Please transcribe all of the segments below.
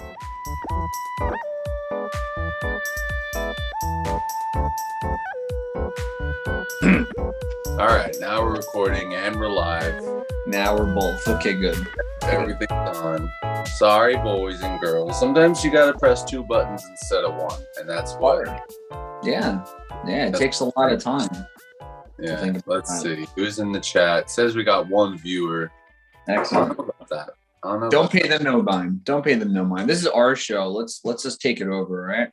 All right, now we're recording and we're live. Now we're both. Okay, good. Everything's on. Sorry, boys and girls. Sometimes you gotta press 2 buttons instead of 1, and that's what. Yeah, it takes a lot of time. Yeah, let's see. Who's in the chat? It says we got 1 viewer. Excellent. I don't know about that. I don't know. Don't pay them no mind. Don't pay them no mind. This is our show. Let's just take it over, right?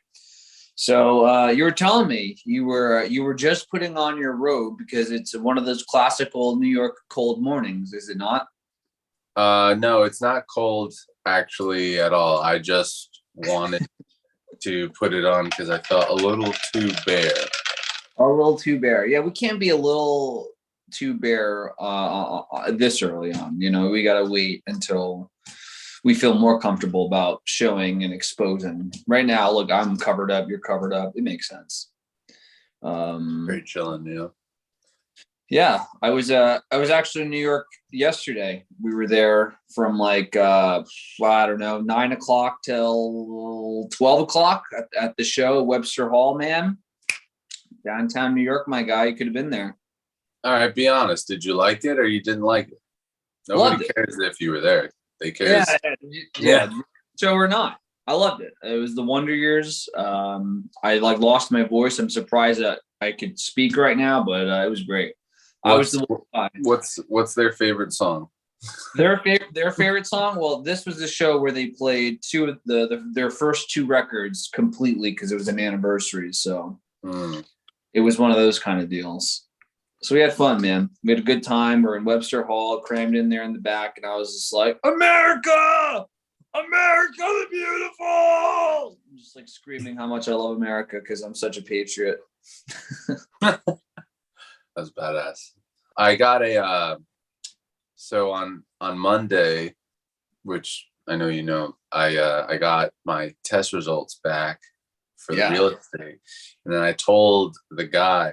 So you were telling me you were just putting on your robe because it's one of those classical New York cold mornings, is it not? No, it's not cold actually at all. I just wanted to put it on because I felt a little too bare. A little too bare. Yeah, we can't be a little too bare this early on. You know, we gotta wait until we feel more comfortable about showing and exposing. Right now, look, I'm covered up, you're covered up. It makes sense. Very chilling, yeah. Yeah, I was actually in New York yesterday. We were there from like I don't know, 9 o'clock till 12 o'clock at the show at Webster Hall, man. Downtown New York, my guy. You could have been there. All right, be honest. Did you like it or you didn't like it? Nobody cares if you were there. They care. Yeah. So or not. I loved it. It was the Wonder Years. I like lost my voice. I'm surprised that I could speak right now, but it was great. What's their favorite song? Their favorite song? Well, this was the show where they played two of their first 2 records completely because it was an anniversary. So it was one of those kind of deals. So we had fun, man. We had a good time. We're in Webster Hall, crammed in there in the back, and I was just like, America! America the beautiful! I'm just like screaming how much I love America because I'm such a patriot. That's badass. I got so on Monday, which I know you know, I got my test results back for the real estate, and then I told the guy,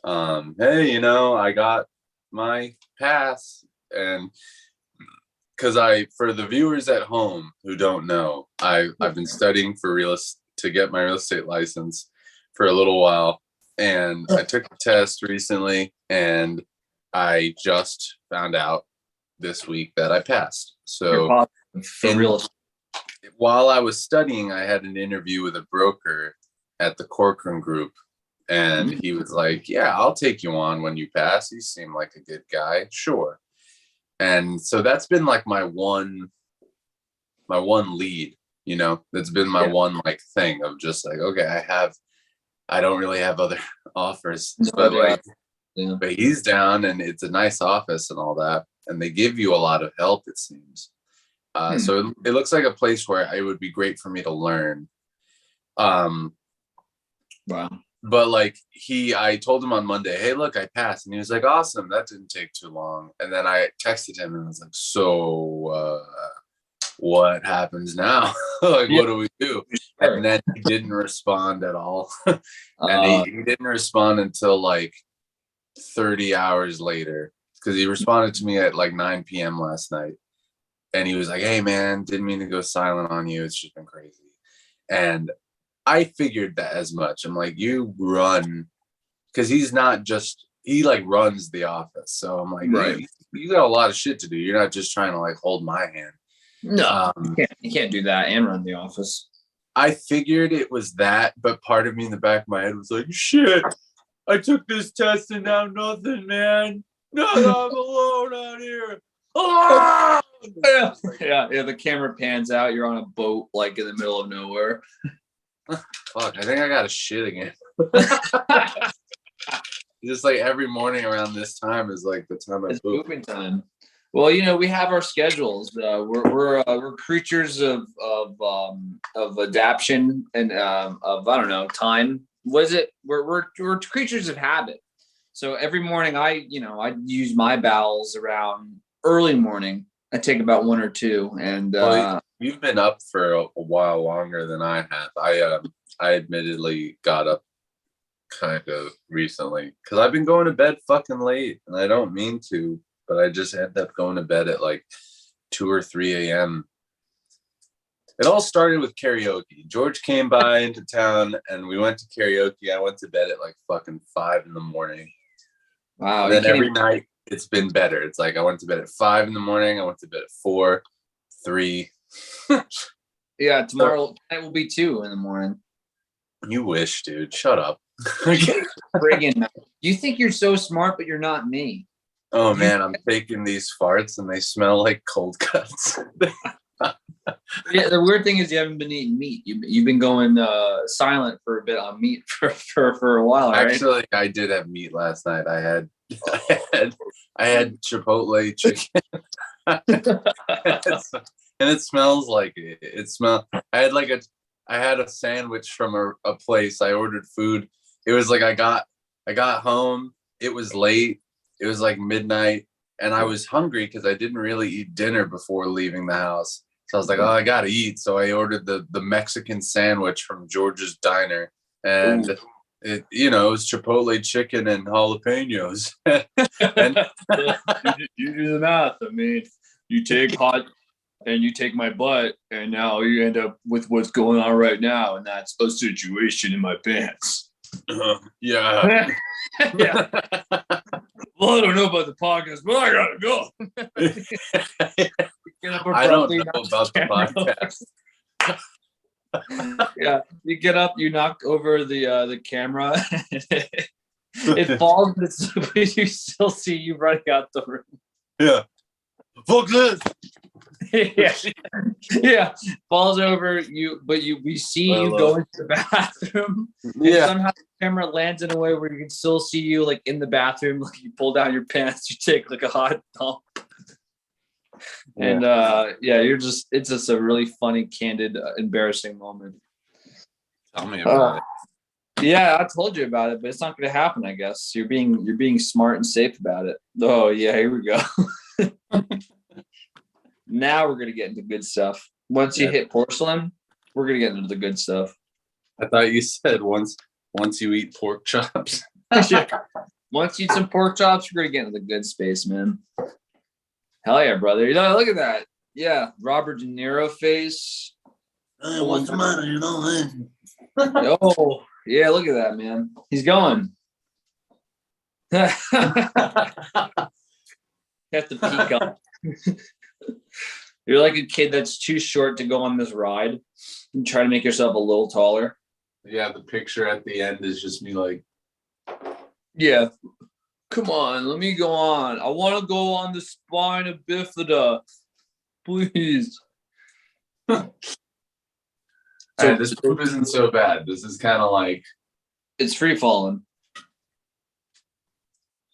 hey, I got my pass. And because for the viewers at home who don't know, I've been studying to get my real estate license for a little while. And I took the test recently and I just found out this week that I passed. So while I was studying, I had an interview with a broker at the Corcoran Group. And he was like, yeah, I'll take you on when you pass. You seem like a good guy. Sure. And so that's been like my one lead, that's been my one like thing of just like, okay, I don't really have other offers, but he's down and it's a nice office and all that. And they give you a lot of help, it seems. So it looks like a place where it would be great for me to learn. Wow. But like I told him on Monday, hey, look, I passed. And he was like, awesome. That didn't take too long. And then I texted him and I was like, so what happens now? What do we do? Sure. And then he didn't respond at all. And he didn't respond until like 30 hours later, because he responded to me at like 9 p.m. last night. And he was like, hey, man, didn't mean to go silent on you. It's just been crazy. And I figured that as much. I'm like, you run, because he like runs the office. So I'm like, right. You got a lot of shit to do. You're not just trying to like hold my hand. No, you can't do that and run the office. I figured it was that, but part of me in the back of my head was like, shit, I took this test and now nothing, man. No, I'm alone out here. Oh! Yeah, the camera pans out. You're on a boat like in the middle of nowhere. Fuck, I think I got to shit again. Just like every morning around this time is like the time I poop. Pooping time. Well, we have our schedules. We're creatures of adaptation and of I don't know time. Was it? We're creatures of habit. So every morning I use my bowels around early morning. I take about 1 or 2, and you've been up for a while longer than I have. I admittedly got up kind of recently because I've been going to bed fucking late, and I don't mean to, but I just end up going to bed at like 2 or 3 a.m. It all started with karaoke. George came by into town and we went to karaoke. I went to bed at like fucking 5 a.m. Wow. And then every night it's been better. It's like I went to bed at 5 a.m. I went to bed at 4, 3. Yeah, tomorrow night will be 2 a.m. You wish, dude. Shut up. Friggin'. You think you're so smart, but you're not me. Oh man, I'm taking these farts and they smell like cold cuts. Yeah, the weird thing is you haven't been eating meat. You've been going silent for a bit on meat for a while, right? Actually, I did have meat last night. I had Chipotle chicken. And it smells like it. I had a sandwich from a place. I ordered food. It was like I got home. It was late. It was like midnight, and I was hungry because I didn't really eat dinner before leaving the house. So I was like, oh, I gotta eat. So I ordered the Mexican sandwich from George's Diner, and it was Chipotle chicken and jalapenos. And you do the math. I mean, you take hot and you take my butt, and now you end up with what's going on right now, and that's a situation in my pants. Yeah. Yeah. Well, I don't know about the podcast, but I gotta go. I don't know about the podcast. Yeah, you get up, you knock over the camera, it falls, but you still see you running out the room. Yeah. Fuck this. Yeah, falls over you, but we see you go into the bathroom. Yeah, somehow the camera lands in a way where you can still see you like in the bathroom. Like you pull down your pants, you take like a hot dump, and it's just a really funny, candid, embarrassing moment. Tell me about it. Yeah, I told you about it, but it's not going to happen. I guess you're being smart and safe about it. Oh yeah, here we go. Now we're gonna get into good stuff. Once you hit porcelain, we're gonna get into the good stuff. I thought you said once you eat pork chops. Once you eat some pork chops, we're gonna get into the good space, man. Hell yeah, brother! Look at that. Yeah, Robert De Niro face. What's the matter? Oh yeah, look at that, man. He's going. You have to peek up. You're like a kid that's too short to go on this ride. You try to make yourself a little taller. Yeah, the picture at the end is just me like, yeah, come on, let me go on. I want to go on the spina bifida, please. So this poop isn't so bad. This is kind of like it's free falling.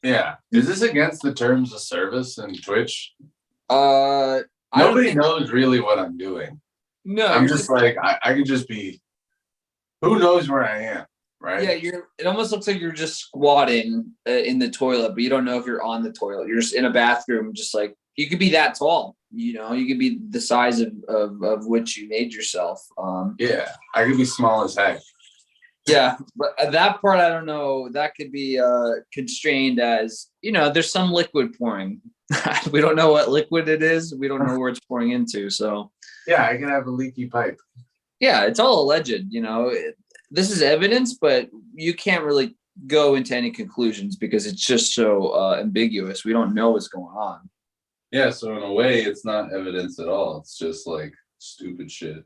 Yeah, is this against the terms of service in Twitch? Nobody knows really what I'm doing. No, I'm just like I could just be. Who knows where I am, right? Yeah, it almost looks like you're just squatting in the toilet, but you don't know if you're on the toilet. You're just in a bathroom, just like you could be that tall. You could be the size of which you made yourself. Yeah, I could be small as heck. Yeah, but that part I don't know. That could be constrained as there's some liquid pouring. We don't know what liquid it is. We don't know where it's pouring into. So yeah, I can have a leaky pipe. Yeah, it's all alleged. This is evidence, but you can't really go into any conclusions because it's just so ambiguous. We don't know what's going on. Yeah, so in a way, it's not evidence at all. It's just like stupid shit.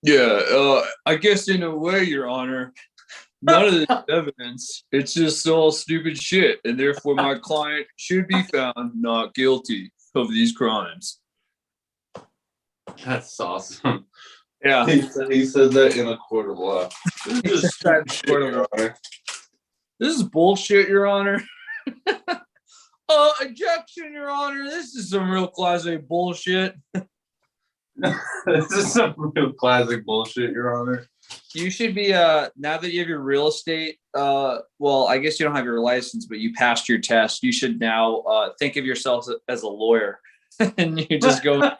Yeah, I guess in a way, Your Honor, none of this evidence. It's just all stupid shit, and therefore my client should be found not guilty of these crimes. That's awesome. Yeah, he said that in a court of law. This is bullshit, Your Honor. Objection, Your Honor. This is some real classic bullshit. This is some real classic bullshit, Your Honor. You should be now that you have your real estate. Well, I guess you don't have your license, but you passed your test. You should now think of yourself as a lawyer, and you just go.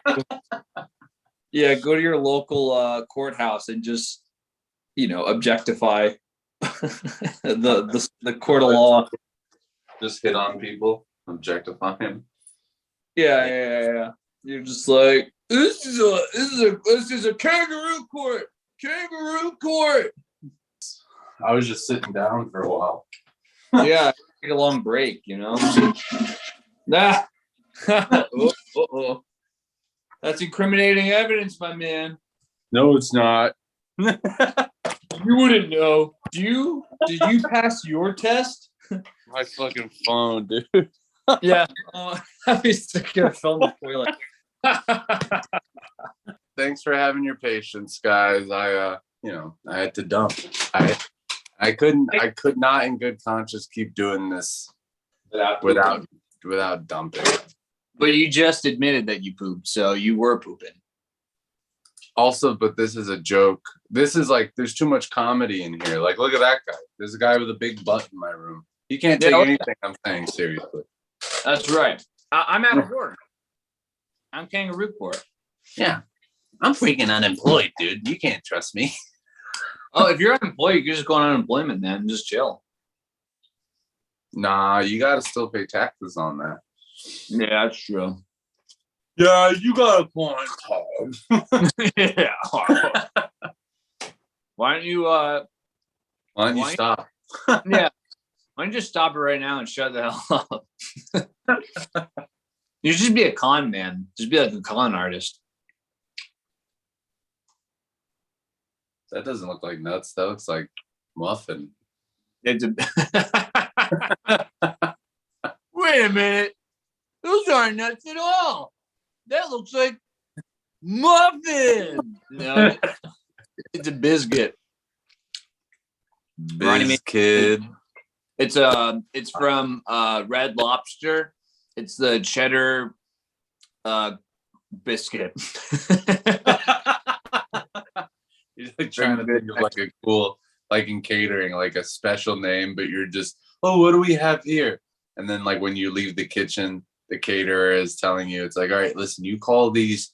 Yeah, go to your local courthouse and just objectify the court of law. Just hit on people, objectify him. Yeah. You're just like, This is a kangaroo court. Kangaroo court. I was just sitting down for a while. Yeah, take a long break, you know. Nah. Oh. That's incriminating evidence, my man. No, it's not. You wouldn't know. Did you pass your test? My fucking phone, dude. Yeah. I'll be stuck in a phone before Thanks for having your patience, guys. I had to dump. I could not in good conscience keep doing this without dumping. But you just admitted that you pooped, so you were pooping. Also, but this is a joke. This is like, there's too much comedy in here. Like, look at that guy. There's a guy with a big butt in my room. He can't take anything I'm saying seriously. That's right. I'm out of work. I'm kangaroo court. Yeah. I'm freaking unemployed, dude. You can't trust me. Oh, if you're unemployed, you're just going on unemployment, then just chill. Nah, you gotta still pay taxes on that. Yeah, that's true. Yeah, you got a point. Yeah. Why don't you stop? Yeah. Why don't you just stop it right now and shut the hell up? You should just be a con man. Just be like a con artist. That doesn't look like nuts. That looks like muffin. It's a Wait a minute. Those aren't nuts at all. That looks like muffin. No, it's a biscuit. Kid. It's from Red Lobster. It's the cheddar biscuit. You're like trying to think of like a cool, like in catering, like a special name, but you're just, oh, what do we have here? And then like when you leave the kitchen, the caterer is telling you, it's like, all right, listen, you call these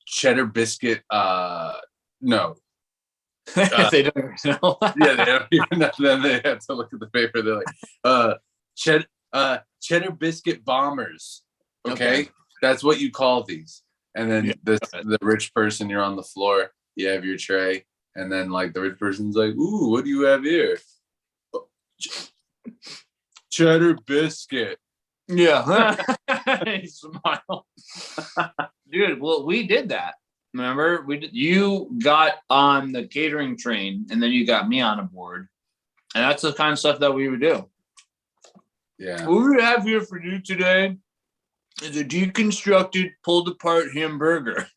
cheddar biscuit no. They don't know. Yeah, they don't even know. Then they have to look at the paper. They're like, cheddar biscuit bombers. Okay? That's what you call these. And then the rich person, you're on the floor, you have your tray, and then like the rich person's like, ooh, what do you have here? Cheddar biscuit. Yeah. He smiled. Dude, well, we did that. Remember? You got on the catering train, and then you got me on a board. And that's the kind of stuff that we would do. Yeah. What we have here for you today is a deconstructed, pulled apart hamburger.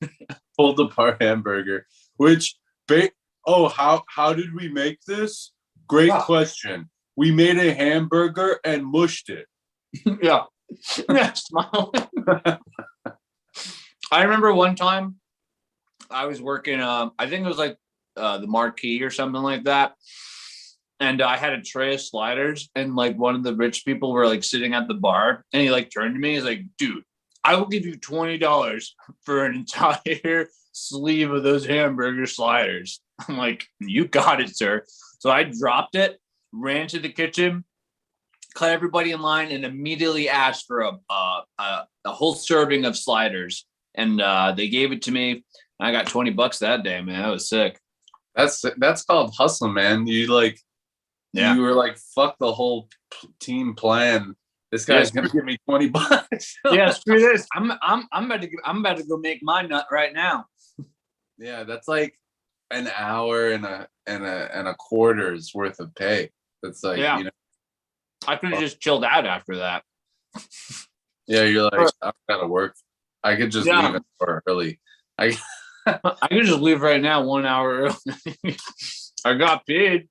Pulled apart hamburger. Which how did we make this? Great question. We made a hamburger and mushed it. Yeah. Smile. I remember one time I was working I think it was like the Marquee or something like that. And I had a tray of sliders, and like one of the rich people were like sitting at the bar, and he like turned to me. He's like, dude, I will give you $20 for an entire sleeve of those hamburger sliders. I'm like, you got it, sir. So I dropped it, ran to the kitchen, cut everybody in line, and immediately asked for a whole serving of sliders. And they gave it to me. I got $20 that day, man. That was sick. That's called hustling, man. You like, you were like, fuck the whole team plan. This guy's gonna give me $20. Yeah, screw this. I'm about to go make my nut right now. Yeah, that's like an hour and a quarter's worth of pay. That's like, you know, I could have just chilled out after that. Yeah, you're like, I've got to work. I could just leave an hour early. I could just leave right now 1 hour early. I got paid.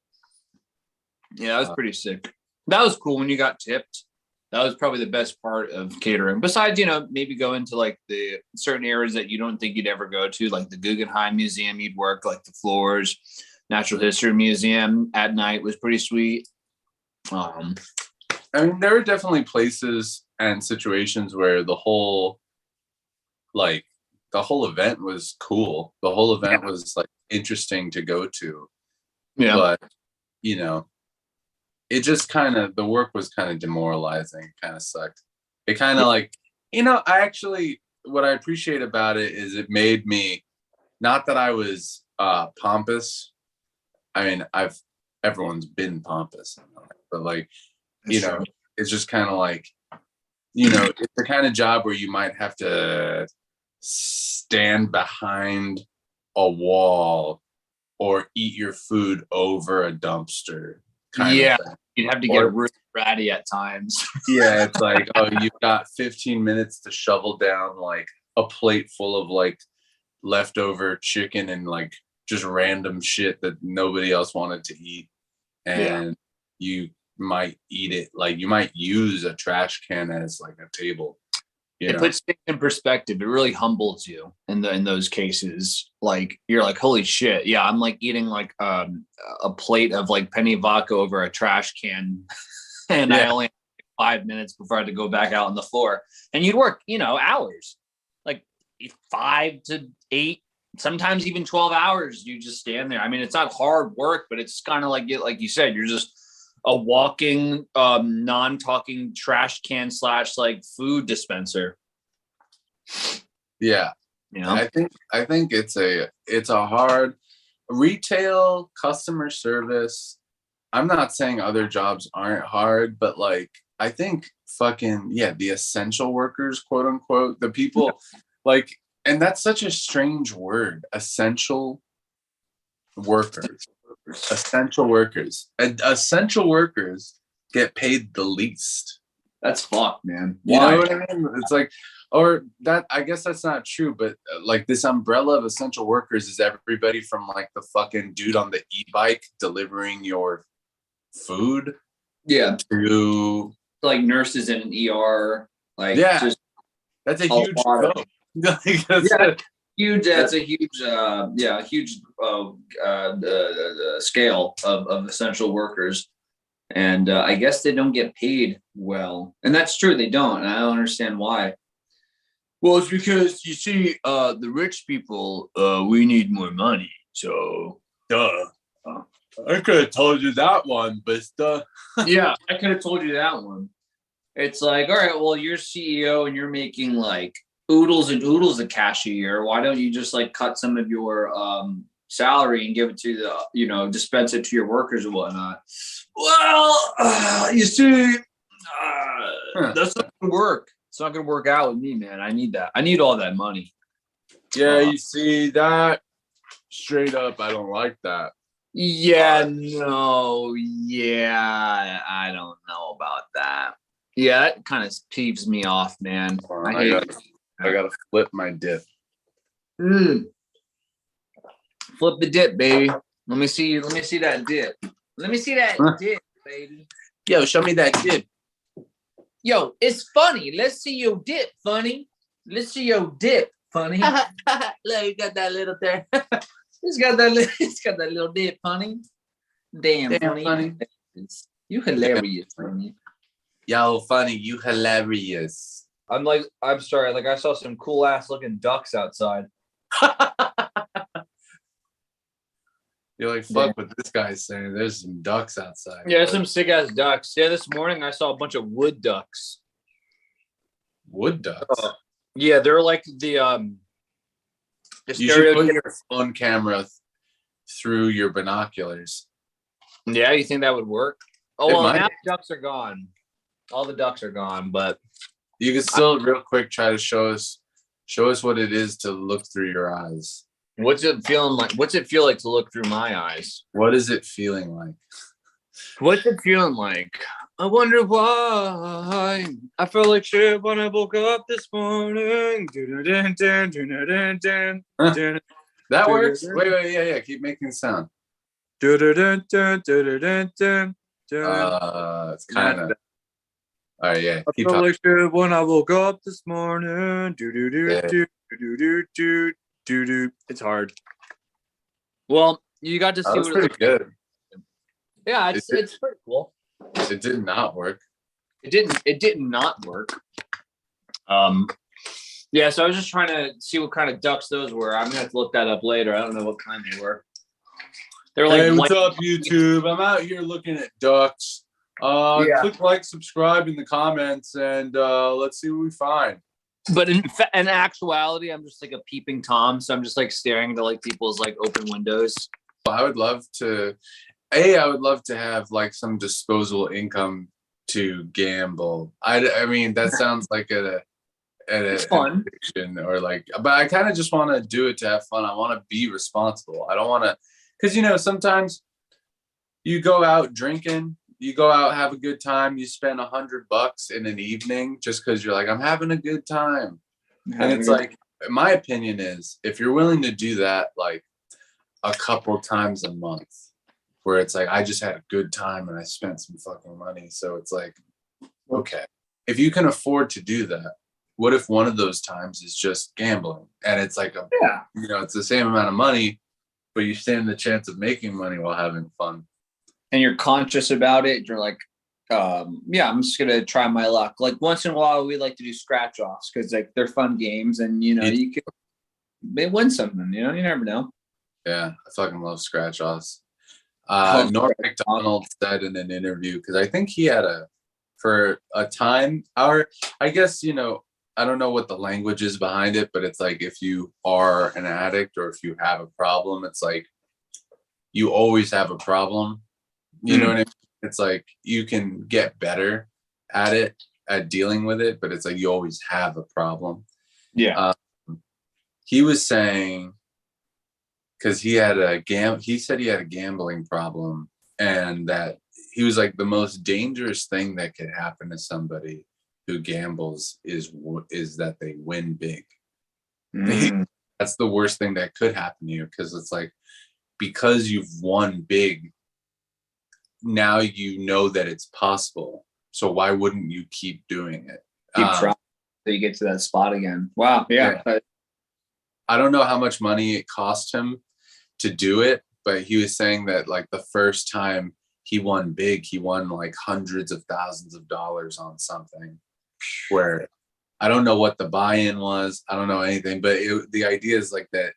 Yeah, that was pretty sick. That was cool when you got tipped. That was probably the best part of catering. Besides, you know, maybe go into like the certain areas that you don't think you'd ever go to, like the Guggenheim Museum, you'd work like the floors. Natural History Museum at night was pretty sweet. I mean, there are definitely places and situations where the whole event was cool. The whole event was like interesting to go to. Yeah. But, you know, it just kind of, the work was kind of demoralizing. It kind of sucked. It kind of like, you know, I actually, what I appreciate about it is it made me, not that I was pompous. I mean, everyone's been pompous, but like, you know, it's just kind of like, you know, it's the kind of job where you might have to stand behind a wall or eat your food over a dumpster. Kind of thing. You'd have to get really ratty at times. Yeah, it's like, oh, you've got 15 minutes to shovel down like a plate full of like leftover chicken and like just random shit that nobody else wanted to eat. And you might eat it, like you might use a trash can as like a table. It puts things in perspective. It really humbles you in those cases. Like you're like, holy shit, yeah, I'm like eating like a plate of like penny vodka over a trash can, and I only had 5 minutes before I had to go back out on the floor. And you'd work, hours, like 5 to 8, sometimes even 12 hours. You just stand there. I mean, it's not hard work, but it's kind of like you said, you're just a walking, non-talking trash can / like food dispenser. Yeah. I think it's a hard retail customer service. I'm not saying other jobs aren't hard, but like, I think the essential workers, quote unquote, the people like, and that's such a strange word, essential workers. Essential workers. And essential workers get paid the least. That's fucked, man. You know what I mean? It's like, or that, I guess that's not true, but like this umbrella of essential workers is everybody from like the fucking dude on the e-bike delivering your food. Yeah. To like nurses in an ER. Like, just that's a huge scope. That's a huge scale of essential workers, and I guess they don't get paid well, and that's true, they don't, and I don't understand why. Well, it's because you see, the rich people, we need more money, so duh. I could have told you that one, but yeah, I could have told you that one. It's like, all right, well, you're CEO and you're making like oodles and oodles of cash a year. Why don't you just like cut some of your salary and give it to the, dispense it to your workers and whatnot? Well, you see, that's not gonna work. It's not gonna work out with me, man. I need that. I need all that money. Yeah, you see that straight up. I don't like that. Yeah, I don't know about that. Yeah, that kind of peeves me off, man. I gotta flip my dip. Flip the dip, baby. Let me see that dip. Let me see that dip, baby. Yo, show me that dip. Yo, it's funny. Let's see your dip, funny. Let's see your dip, funny. Look, you got that little there. It's got that little dip, funny. Damn funny. You hilarious, funny. Yo, funny, you hilarious. I'm sorry, like I saw some cool ass looking ducks outside. You're like, fuck what this guy's saying. There's some ducks outside. Yeah, some sick ass ducks. Yeah, this morning I saw a bunch of wood ducks. Wood ducks? Yeah, they're like the you should put your phone camera through your binoculars. Yeah, you think that would work? Oh, well, now the ducks are gone. All the ducks are gone, but you can still real quick try to show us what it is to look through your eyes. What's it feeling like? What's it feel like to look through my eyes? What is it feeling like? What's it feeling like? I wonder why I felt like shit when I woke up this morning. That works? Wait, yeah. Keep making sound. It's kind of. All right, yeah. I felt like shit when I woke up this morning. It's hard. Well, you got to see what pretty good. Yeah, it's pretty cool. It did not work. It did not work. Yeah, so I was just trying to see what kind of ducks those were. I'm gonna have to look that up later. I don't know what kind they were. They're like, hey, what's up, YouTube? I'm out here looking at ducks. Click like, subscribe in the comments, and let's see what we find. But in actuality, I'm just like a peeping Tom. So I'm just like staring into like people's like open windows. I would love to. I would love to have like some disposable income to gamble. I mean, that sounds like It's fun. addiction or like, but I kind of just want to do it to have fun. I want to be responsible. I don't want to, because sometimes you go out drinking, you go out, have a good time, you spend $100 in an evening just because you're like, I'm having a good time. And it's like, my opinion is, if you're willing to do that like a couple times a month, where it's like, I just had a good time and I spent some fucking money. So it's like, okay, if you can afford to do that, what if one of those times is just gambling? And it's like, it's the same amount of money, but you stand the chance of making money while having fun. And you're conscious about it. You're like, I'm just going to try my luck. Like once in a while, we like to do scratch offs because like they're fun games and, you can win something, you never know. Yeah, I fucking love scratch offs. Norm Macdonald said in an interview, because I think he had for a time, I guess, I don't know what the language is behind it, but it's like if you are an addict or if you have a problem, it's like you always have a problem. You know what I mean? It's like you can get better at it, at dealing with it, but it's like you always have a problem. Yeah. He was saying, because he said he had a gambling problem, and that he was like, the most dangerous thing that could happen to somebody who gambles is that they win big. That's the worst thing that could happen to you, because it's like, because you've won big, now you know that it's possible. So why wouldn't you keep doing it? Keep trying till you get to that spot again. Wow. Yeah. I don't know how much money it cost him to do it, but he was saying that like the first time he won big, he won like hundreds of thousands of dollars on something, where I don't know what the buy-in was. I don't know anything, but the idea is like that.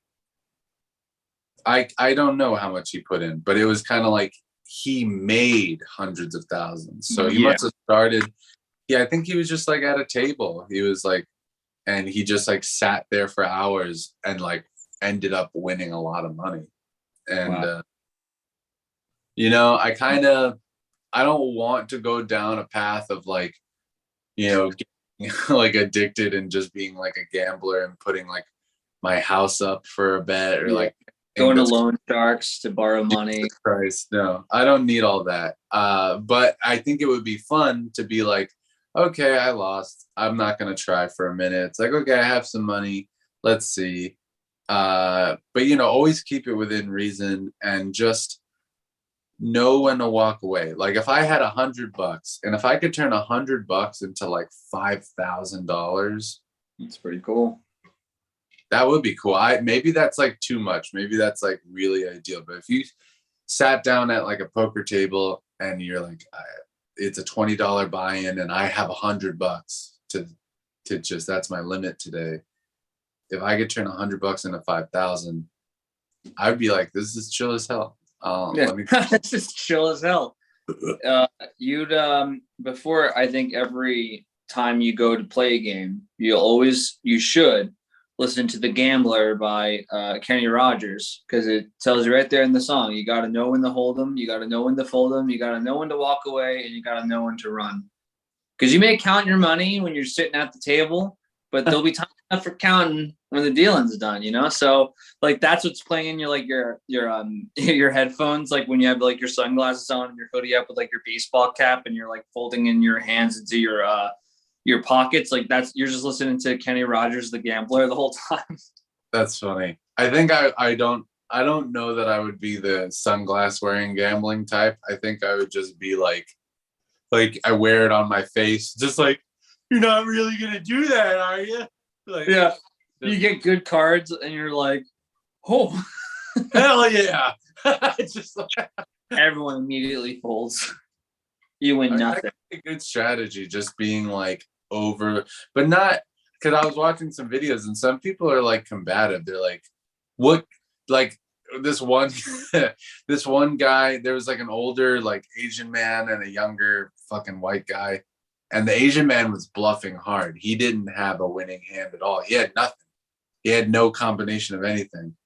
I don't know how much he put in, but it was kind of like he made hundreds of thousands. So he must have started. Yeah, I think he was just like at a table. He was like, and he just like sat there for hours and like ended up winning a lot of money. And I don't want to go down a path of like, getting like addicted and just being like a gambler and putting like my house up for a bet or like going to loan sharks to borrow money. Christ, no, I don't need all that. But I think it would be fun to be like, okay, I lost. I'm not going to try for a minute. It's like, okay, I have some money. Let's see. But always keep it within reason and just know when to walk away. Like if I had $100 and if I could turn $100 into like $5,000, that's pretty cool. That would be cool. Maybe that's like too much. Maybe that's like really ideal. But if you sat down at like a poker table and you're like, it's a $20 buy-in and I have $100 to just, that's my limit today. If I could turn $100 into 5,000, I'd be like, this is chill as hell. This is chill as hell. You'd before, I think every time you go to play a game, you should listen to The Gambler by Kenny Rogers, because it tells you right there in the song, you got to know when to hold them, you got to know when to fold them, you got to know when to walk away, and you got to know when to run. Because you may count your money when you're sitting at the table, but there'll be time enough for counting when the dealing's done, So like that's what's playing in your headphones, like when you have like your sunglasses on and your hoodie up with like your baseball cap and you're like folding in your hands into your pockets, like you're just listening to Kenny Rogers, The Gambler, the whole time. That's funny. I think I don't know that I would be the sunglass wearing gambling type. I think I would just be like I wear it on my face, just like, you're not really gonna do that, are you? Like, yeah, you get good cards and you're like, oh, hell yeah! It's just like everyone immediately folds. You win nothing. A good strategy, just being like over, but not, because I was watching some videos and some people are like combative. They're like, what, like this one guy, there was like an older like Asian man and a younger fucking white guy, And the Asian man was bluffing hard. He didn't have a winning hand at all. He had nothing. He had no combination of anything.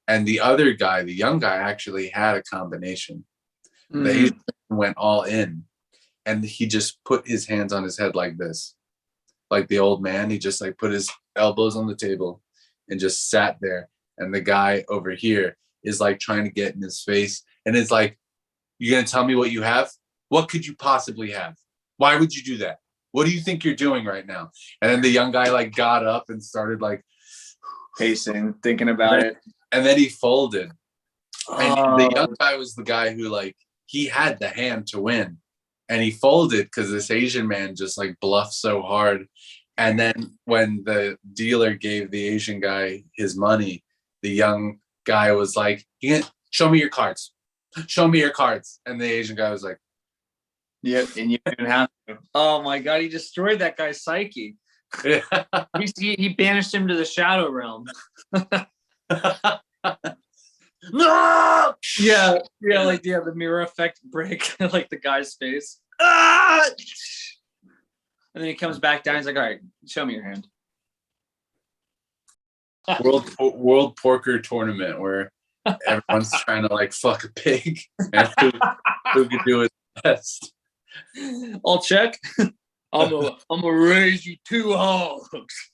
And the other guy, the young guy, actually had a combination. The Asian man went all in, and he just put his hands on his head like this. Like the old man, he just like put his elbows on the table and just sat there. And the guy over here is like trying to get in his face. And it's like, you're going to tell me what you have? What could you possibly have? Why would you do that? What do you think you're doing right now? And then the young guy like got up and started like pacing, thinking about it. And then he folded. And the young guy was the guy who like, he had the hand to win. And he folded because this Asian man just like bluffed so hard. And then when the dealer gave the Asian guy his money, the young guy was like, show me your cards. Show me your cards. And the Asian guy was like, yep, and you didn't have to. Oh my God, he destroyed that guy's psyche. Yeah. He banished him to the shadow realm. No! Yeah, like the mirror effect break, like the guy's face. And then he comes back down. He's like, all right, show me your hand. World poker tournament where everyone's trying to like fuck a pig and who can do it best. I'll check. I'm gonna raise you 2 hogs.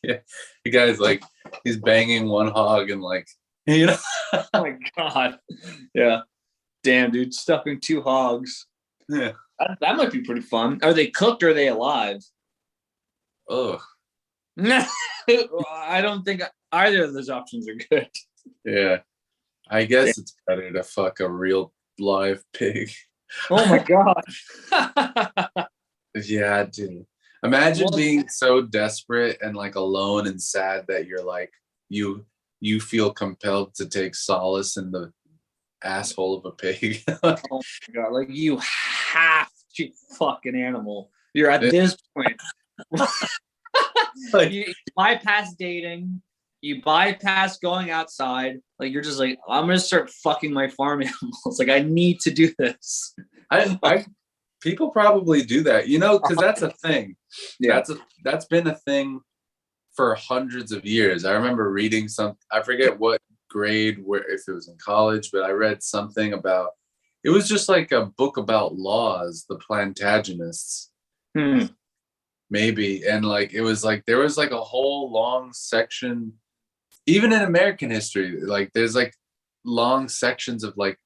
Yeah, the guy's like, he's banging one hog and like, you know. Oh my God. Yeah. Damn, dude, stuffing 2 hogs. Yeah. That might be pretty fun. Are they cooked or are they alive? Oh. I don't think either of those options are good. Yeah. I guess it's better to fuck a real live pig. Oh my God. Yeah, dude. Imagine being so desperate and like alone and sad that you're like, you feel compelled to take solace in the asshole of a pig. Oh my God. Like, you have to fuck an animal. You're at this point. Like, you bypass dating, you bypass going outside. Like, you're just like, I'm gonna start fucking my farm animals. Like, I need to do this. I people probably do that, you know, because that's a thing. Yeah. That's been a thing for hundreds of years. I remember reading I forget what grade, where if it was in college, but I read something about, it was just like a book about laws, the Plantagenets. Maybe. And like, it was like, there was like a whole long section, even in American history, like there's like long sections of like,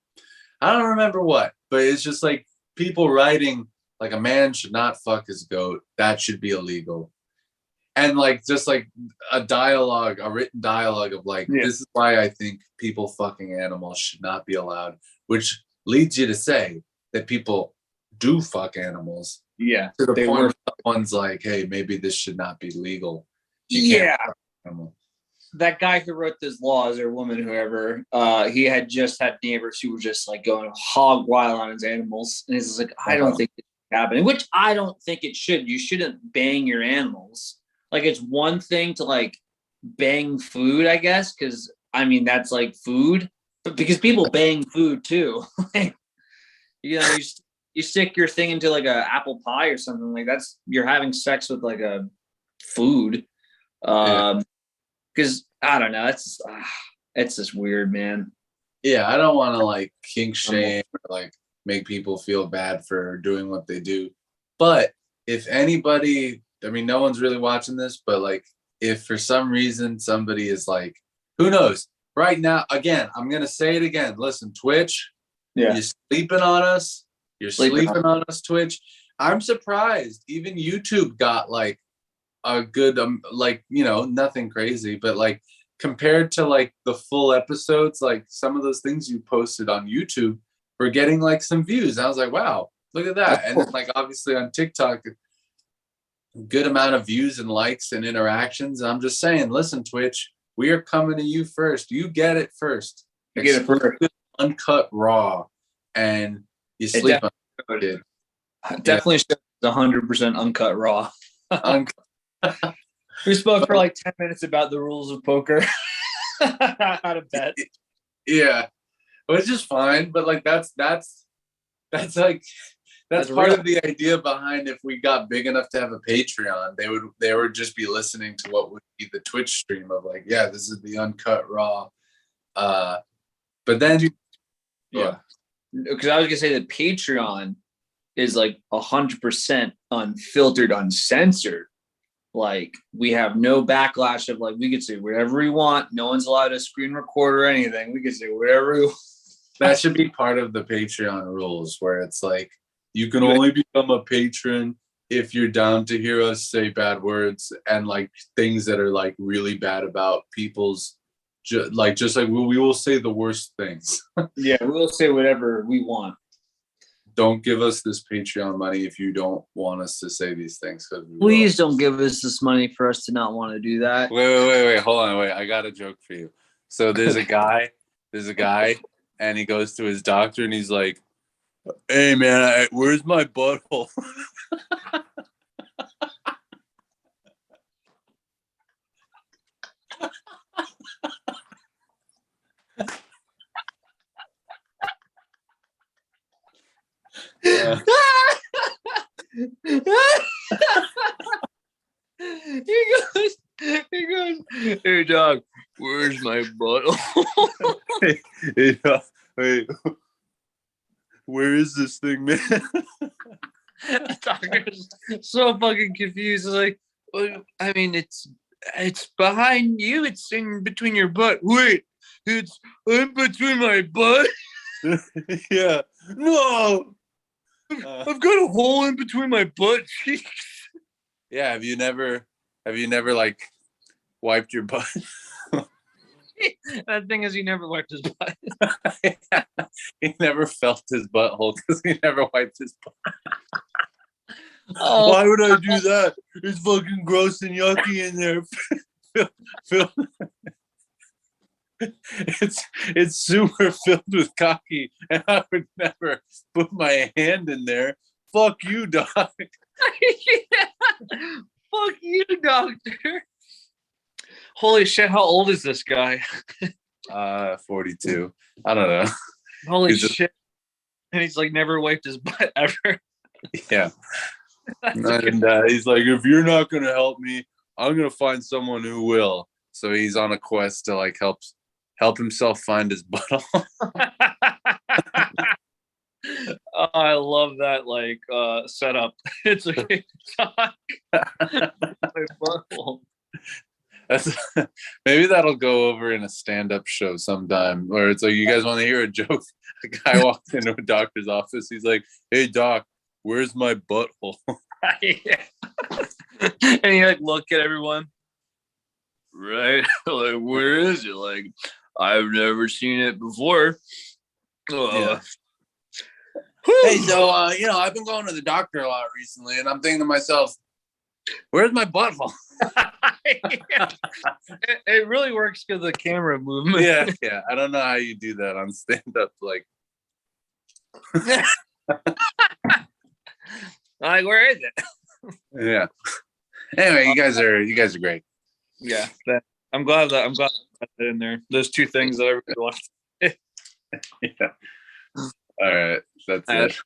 I don't remember what, but it's just like people writing like a man should not fuck his goat. That should be illegal. And like, just like a written dialogue of like, this is why I think people fucking animals should not be allowed, which leads you to say that people do fuck animals. Yeah. To the point where someone's like, hey, maybe this should not be legal. That guy who wrote those laws, or woman, whoever, he had just had neighbors who were just like going hog wild on his animals. And he's like, I don't think it's happening, which I don't think it should. You shouldn't bang your animals. Like, it's one thing to like bang food, I guess, because I mean, that's like food, but because people bang food too. Like, you know, you stick your thing into like a apple pie or something, like you're having sex with like a food. Because I don't know, it's just weird, man. Yeah, I don't want to like kink shame or like make people feel bad for doing what they do. But if anybody, I mean, no one's really watching this, but like, if for some reason somebody is like, who knows? Right now, again, I'm gonna say it again. Listen, Twitch, you're sleeping on us. You're sleeping on us, Twitch. I'm surprised. Even YouTube got like a good, like, you know, nothing crazy, but like compared to like the full episodes, like some of those things you posted on YouTube were getting like some views. I was like, wow, look at that. And then like obviously on TikTok, a good amount of views and likes and interactions. I'm just saying, listen, Twitch, we are coming to you first. You get it first. You get it first. Uncut raw. And you sleep on it. Definitely shows 100% uncut raw. We spoke for like 10 minutes about the rules of poker. How to bet. Yeah. Which is fine, but like that's like That's part of the idea behind if we got big enough to have a Patreon, they would just be listening to what would be the Twitch stream of like, yeah, this is the uncut raw. But then because I was gonna say that Patreon is like 100% unfiltered, uncensored. Like we have no backlash of like we could say whatever we want. No one's allowed to screen record or anything. We could say whatever we want. That should be part of the Patreon rules where it's like you can only become a patron if you're down to hear us say bad words and like things that are like really bad about people's just like we will say the worst things. Yeah, we will say whatever we want. Don't give us this Patreon money if you don't want us to say these things. Please don't give us this money for us to not want to do that. Wait. Hold on. I got a joke for you. So there's a guy, and he goes to his doctor and he's like, "Hey man, where's my butthole?" He goes, "Hey dog, where's my butthole?" Hey dog, wait, where is this thing, man? The doctor's so fucking confused. He's like, well, I mean, it's behind you. It's in between your butt. Wait, it's in between my butt. Yeah. No. I've got a hole in between my butt cheeks. Yeah. Have you never like wiped your butt? That thing is, he never wiped his butt. Yeah. He never felt his butthole because he never wiped his butt. Oh. Why would I do that? It's fucking gross and yucky in there. Phil. It's super filled with cocky, and I would never put my hand in there. Fuck you, dog. Yeah. Fuck you, doctor. Holy shit, how old is this guy? 42. I don't know. Holy shit. And he's like never wiped his butt ever. Yeah. And he's like, if you're not gonna help me, I'm gonna find someone who will. So he's on a quest to like help himself find his butthole. Oh, I love that like setup. It's a talk. My butthole. That's maybe that'll go over in a stand-up show sometime where it's like, you guys want to hear a joke? A guy walks into a doctor's office, he's like, hey doc, where's my butthole? Yeah. And you like look at everyone, right? Like, where is it? Like, I've never seen it before. Yeah. Hey, so I've been going to the doctor a lot recently, and I'm thinking to myself, where's my butthole? It really works because of the camera movement. Yeah. I don't know how you do that on stand-up. Like, like, where is it? Yeah. Anyway, you guys are great. Yeah, I'm glad that I got that in there. Those two things that I really liked. Yeah. All right, that's it.